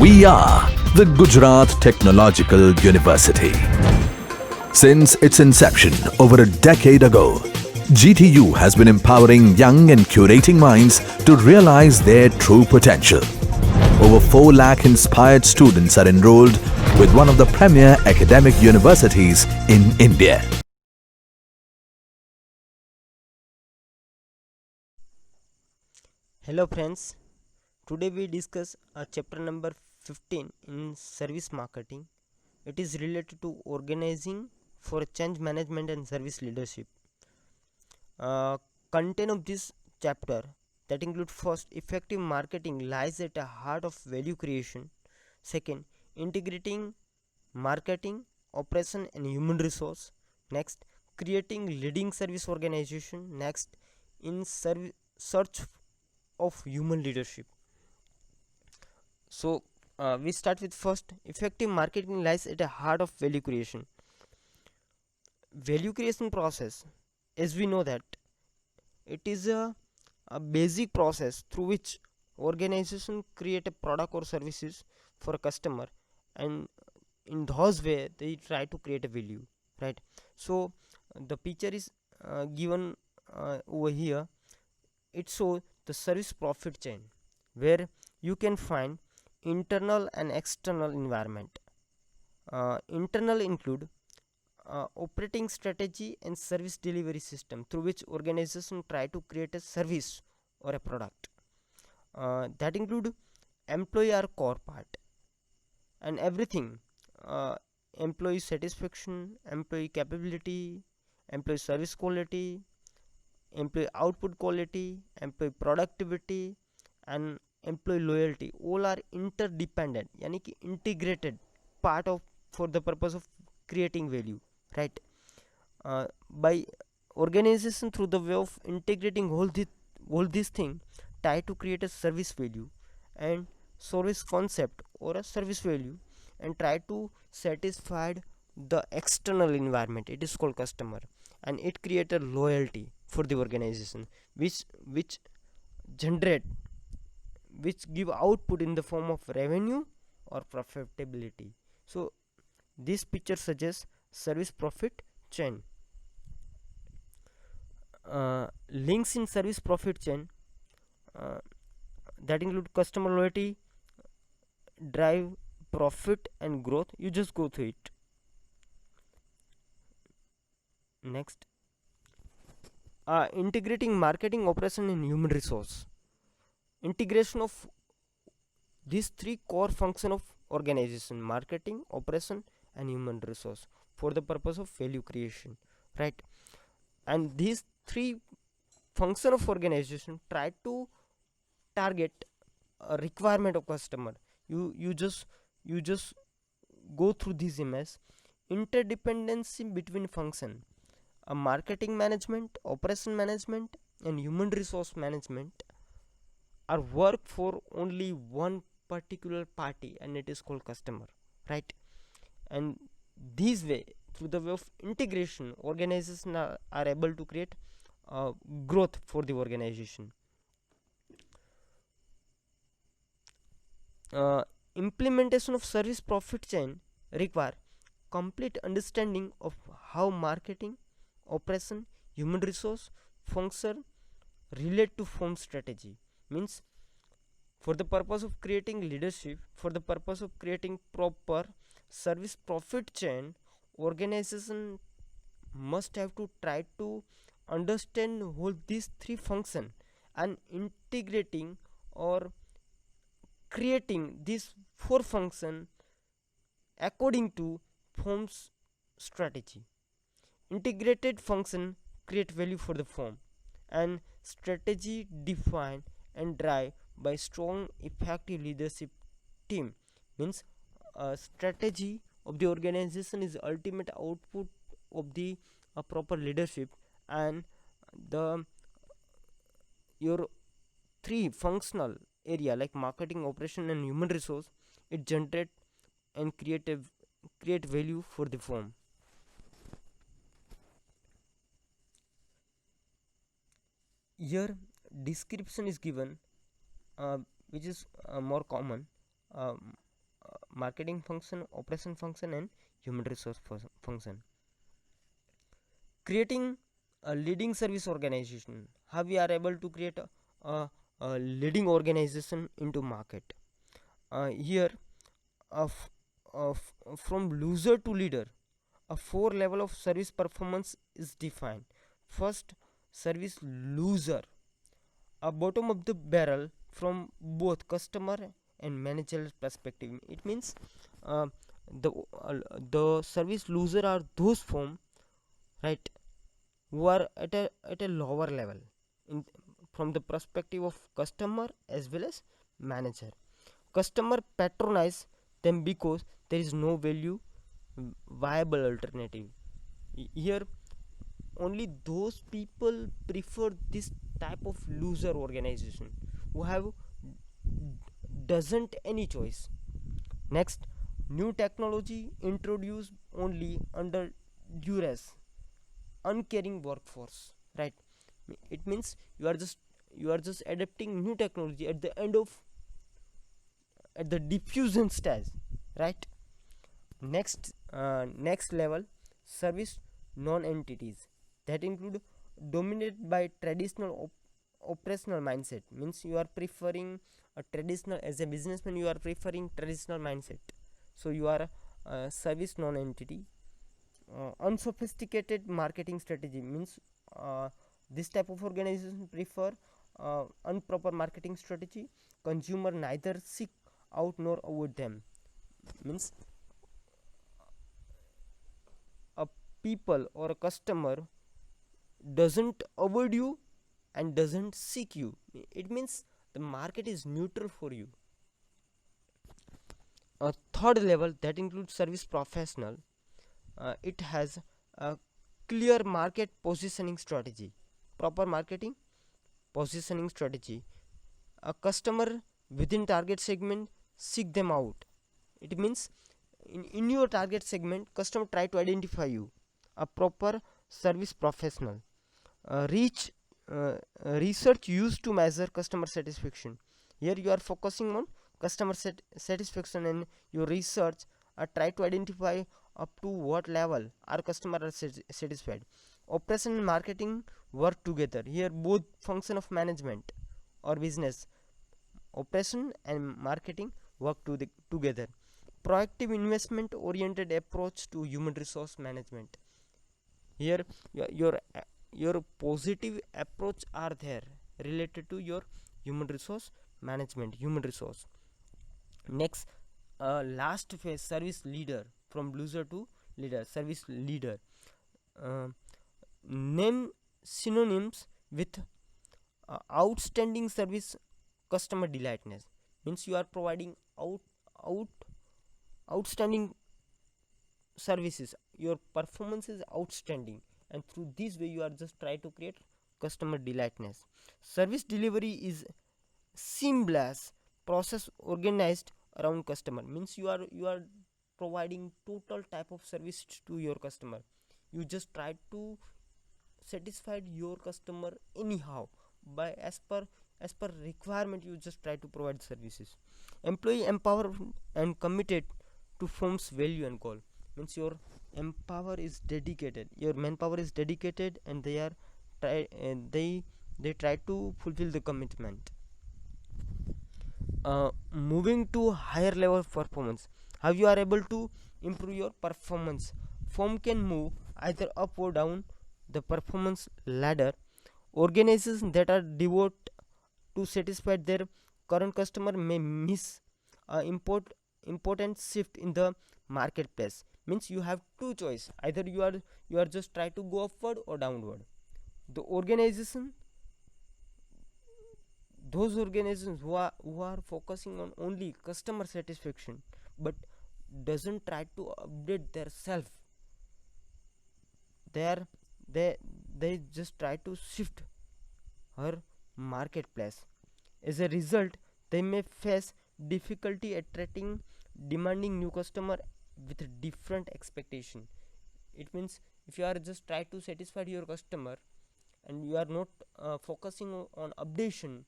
We are the Gujarat Technological University. Since its inception over a decade ago, GTU has been empowering young and curating minds to realize their true potential. Over 4 lakh inspired students are enrolled with one of the premier academic universities in India. Hello friends, today we discuss chapter number 15 in service marketing. It is related to organizing for change management and service leadership. Content of this chapter that include first, effective marketing lies at the heart of value creation. Second, integrating marketing, operation and human resource. Next, creating leading service organization. Next, in search of human leadership. So we start with first, effective marketing lies at the heart of value creation. Value creation process, as we know that it is a basic process through which organization create a product or services for a customer, and in those way they try to create a value, right? So the picture is given over here. It shows the service profit chain where you can find internal and external environment. Internal include operating strategy and service delivery system through which organization try to create a service or a product. That include employee are core part and everything. Employee satisfaction, employee capability, employee service quality, employee output quality, employee productivity and employee loyalty all are interdependent, yani ki integrated part of for the purpose of creating value, right? By organization through the way of integrating all these thing try to create a service value and service concept or a service value and try to satisfy the external environment, it is called customer, and it create a loyalty for the organization which generate, which give output in the form of revenue or profitability. So this picture suggests service profit chain. Links in service profit chain uh, that include customer loyalty, drive profit and growth. You just go through it. Next, integrating marketing, operation and human resource. Integration of these three core function of organization: marketing, operation and human resource for the purpose of value creation, right? And these three function of organization try to target a requirement of customer. You just go through this image. Interdependency between function, a marketing management, operation management and human resource management are work for only one particular party, and it is called customer, right? And this way, through the way of integration, organizations are able to create growth for the organization. Implementation of service profit chain require complete understanding of how marketing, operation, human resource function relate to firm strategy. Means, for the purpose of creating leadership, for the purpose of creating proper service profit chain, organization must have to try to understand all these three function and integrating or creating these four function according to firm's strategy. Integrated function create value for the firm, and strategy defined and drive by strong effective leadership team. Means strategy of the organization is ultimate output of the proper leadership, and the your three functional area like marketing, operation and human resource, it generate and create value for the firm. Here description is given, which is more common. marketing function, operation function, and human resource function. Creating a leading service organization. How we are able to create a leading organization into market? Here, of from loser to leader, a 4 level of service performance is defined. First, service loser, a bottom of the barrel from both customer and manager perspective. It means uh, the service loser are those firm, right, who are at a lower level in from the perspective of customer as well as manager. Customer patronize them because there is no value viable alternative. Here only those people prefer this type of loser organization who have doesn't any choice. Next, new technology introduced only under duress, uncaring workforce, right? It means you are just adapting new technology at the end of at the diffusion stage, right? Next level, service non-entities that include dominated by traditional operational mindset. Means you are preferring a traditional, as a businessman you are preferring traditional mindset, so you are a service non-entity. Unsophisticated marketing strategy means this type of organization prefer improper marketing strategy. Consumer neither seek out nor avoid them. Means a people or a customer doesn't avoid you and doesn't seek you. It means the market is neutral for you. A third level that includes service professional, it has a clear market positioning strategy, proper marketing positioning strategy. A customer within target segment seek them out. It means in your target segment customer try to identify you. A proper service professional, reach research used to measure customer satisfaction. Here you are focusing on customer satisfaction, and your research try to identify up to what level our customer are satisfied. Operation and marketing work together. Here both function of management or business, operation and marketing work together. Proactive investment oriented approach to human resource management. Here your positive approach are there related to your human resource management, human resource. Next, last phase, service leader, from loser to leader, service leader. uh, Name synonyms with outstanding service, customer delightness. Means you are providing out outstanding services, your performance is outstanding, and through this way you are just try to create customer delightness. Service delivery is seamless process organized around customer. Means you are providing total type of service to your customer. You just try to satisfy your customer anyhow, by as per requirement you just try to provide services. Employee empowered and committed to firm's value and goal. Means your empower is dedicated, your manpower is dedicated, and they are they try to fulfill the commitment. Moving to higher level of performance, how you are able to improve your performance. Firm can move either up or down the performance ladder. Organizations that are devoted to satisfy their current customer may miss important shift in the marketplace. Means you have two choice, either you are just try to go upward or downward. The organization, those organizations who are focusing on only customer satisfaction but doesn't try to update their self, they are they just try to shift her marketplace. As a result, they may face difficulty attracting demanding new customer with different expectation. It means if you are just try to satisfy your customer and you are not focusing on updation,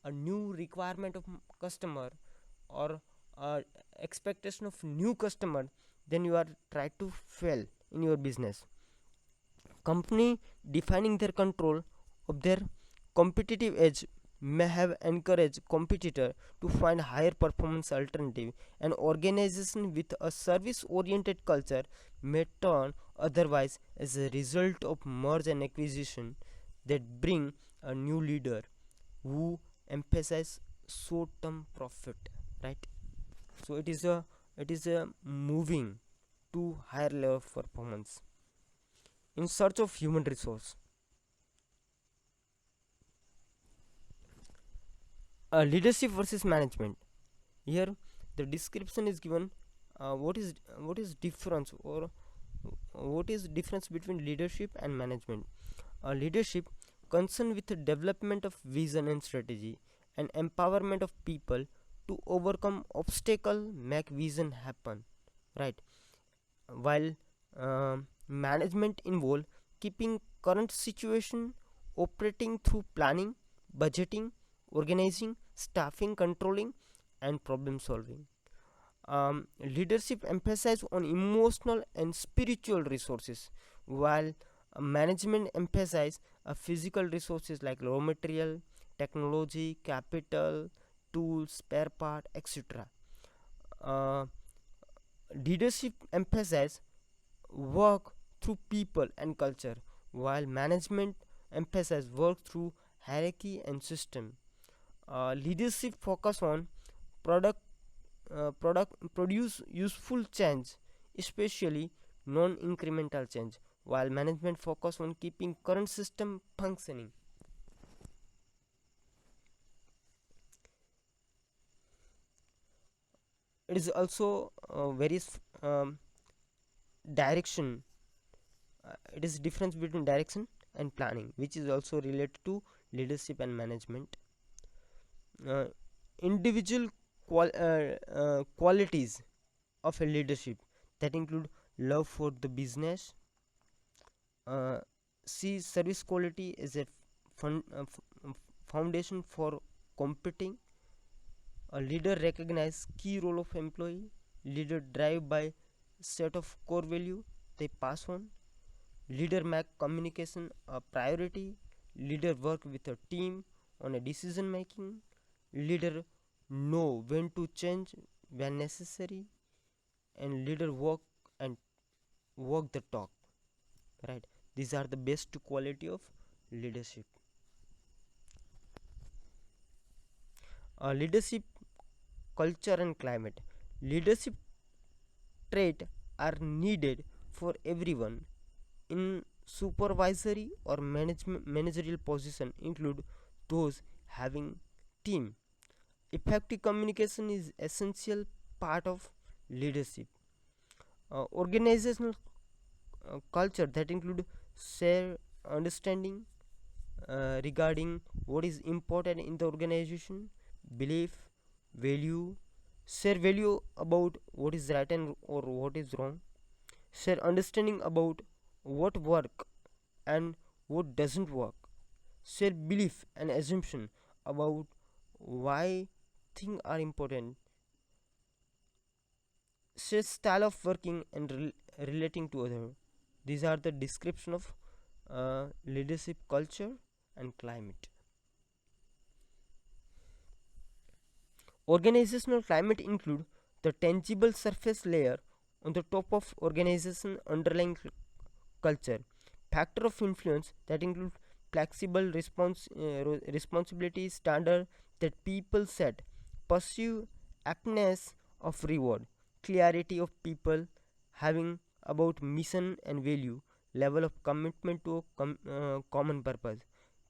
a new requirement of customer, or expectation of new customer, then you are try to fail in your business. Company defining their control of their competitive edge may have encouraged competitor to find higher performance alternative. An organization with a service oriented culture may turn otherwise as a result of merge and acquisition that bring a new leader who emphasize short term profit, right? So it is a moving to higher level of performance in search of human resource. Leadership versus management. Here the description is given. What is difference, or what is difference between leadership and management. Leadership concerned with the development of vision and strategy and empowerment of people to overcome obstacle, make vision happen, right? While management involve keeping current situation, operating through planning, budgeting, organizing, staffing, controlling, and problem solving. Leadership emphasizes on emotional and spiritual resources, while management emphasizes physical resources like raw material, technology, capital, tools, spare part, etc. uh, Leadership emphasizes work through people and culture, while management emphasizes work through hierarchy and system. Leadership focus on product produce useful change, especially non-incremental change, while management focus on keeping current system functioning. It is also various direction. It is difference between direction and planning, which is also related to leadership and management. uh, Individual qualities of a leadership that include love for the business, uh, see service quality as a fun, foundation for competing. A leader recognize key role of employee. Leader drive by set of core value they pass on. Leader make communication a priority. Leader work with a team on a decision making. Leader know when to change when necessary. And leader and walk the talk, right? These are the best quality of leadership. Leadership culture and climate. Leadership trait are needed for everyone in supervisory or managerial position, include those having team. Effective communication is essential part of leadership. Organizational culture that include share understanding regarding what is important in the organization, belief, value, share value about what is right and or what is wrong, share understanding about what work and what doesn't work, share belief and assumption about why things are important, share style of working and relating to other. These are the description of leadership culture and climate. Organizational climate include the tangible surface layer on the top of organization underlying culture. Factor of influence that include flexible responsibility standard that people set, pursue aptness of reward, clarity of people having about mission and value, level of commitment to a common purpose,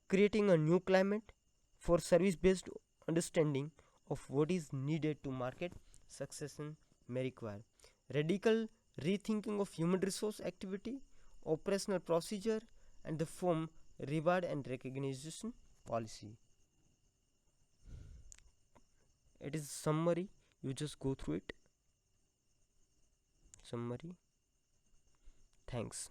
creating a new climate for service based understanding of what is needed to market succession may require radical rethinking of human resource activity, operational procedure, and the firm reward and recognition policy. It is summary. You just go through it. Summary. Thanks.